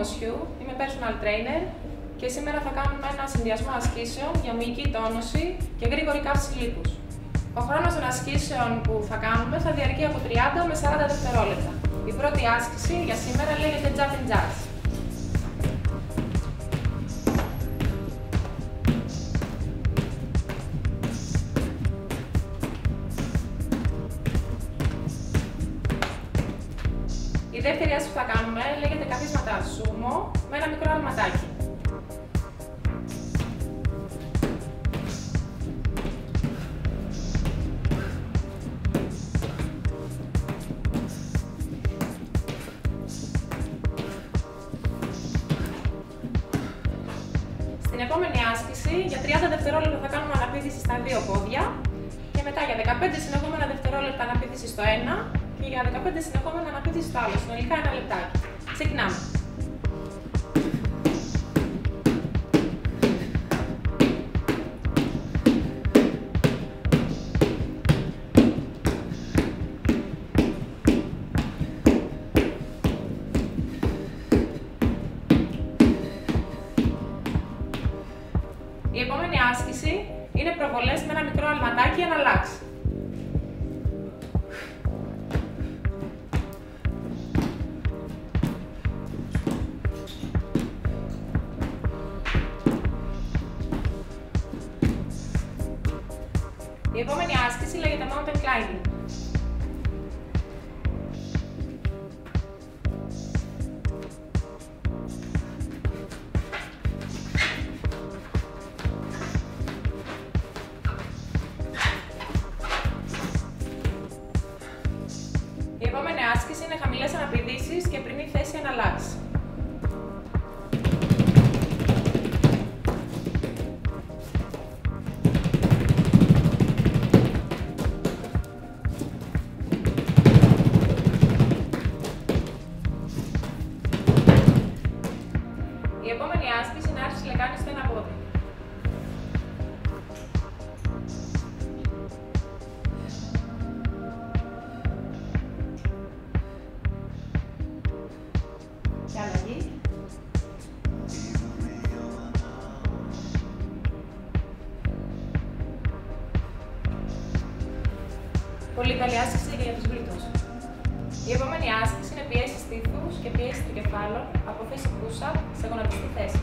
Μοσιού, είμαι personal trainer και σήμερα θα κάνουμε ένα συνδυασμό ασκήσεων για μυϊκή τόνωση και γρήγορη καύση λίπους. Ο χρόνος των ασκήσεων που θα κάνουμε θα διαρκεί από 30 με 40 δευτερόλεπτα. Η πρώτη άσκηση για σήμερα λέγεται Jumping Jacks. Η δεύτερη άσκηση που θα κάνουμε λέγεται καθίσματα σούμο με ένα μικρό αλματάκι. Στην επόμενη άσκηση, για 30 δευτερόλεπτα θα κάνουμε αναπήδηση στα δύο πόδια και μετά για 15 συνεχόμενα δευτερόλεπτα αναπήδηση στο ένα και για 15 συνεχόμενα αναπήδηση στο άλλο. Συνολικά ένα λεπτάκι. Ξεκινάμε. Η επόμενη άσκηση είναι προβολές με ένα μικρό αλματάκι αναλάξ. Η επόμενη άσκηση λέγεται Mountain Climbing. Η επόμενη άσκηση είναι χαμηλές αναπηδήσεις και πριν η θέση αναλάξ. Η επόμενη άσκηση είναι άρσης λεκάνης στο ένα πόδι. Και αλλαγή. Πολύ καλή άσκηση και για τους γλύτους. Η επόμενη άσκηση είναι πιέση στήθους και πιέση του κεφάλου από θέση push-up σε γονατιστή θέση.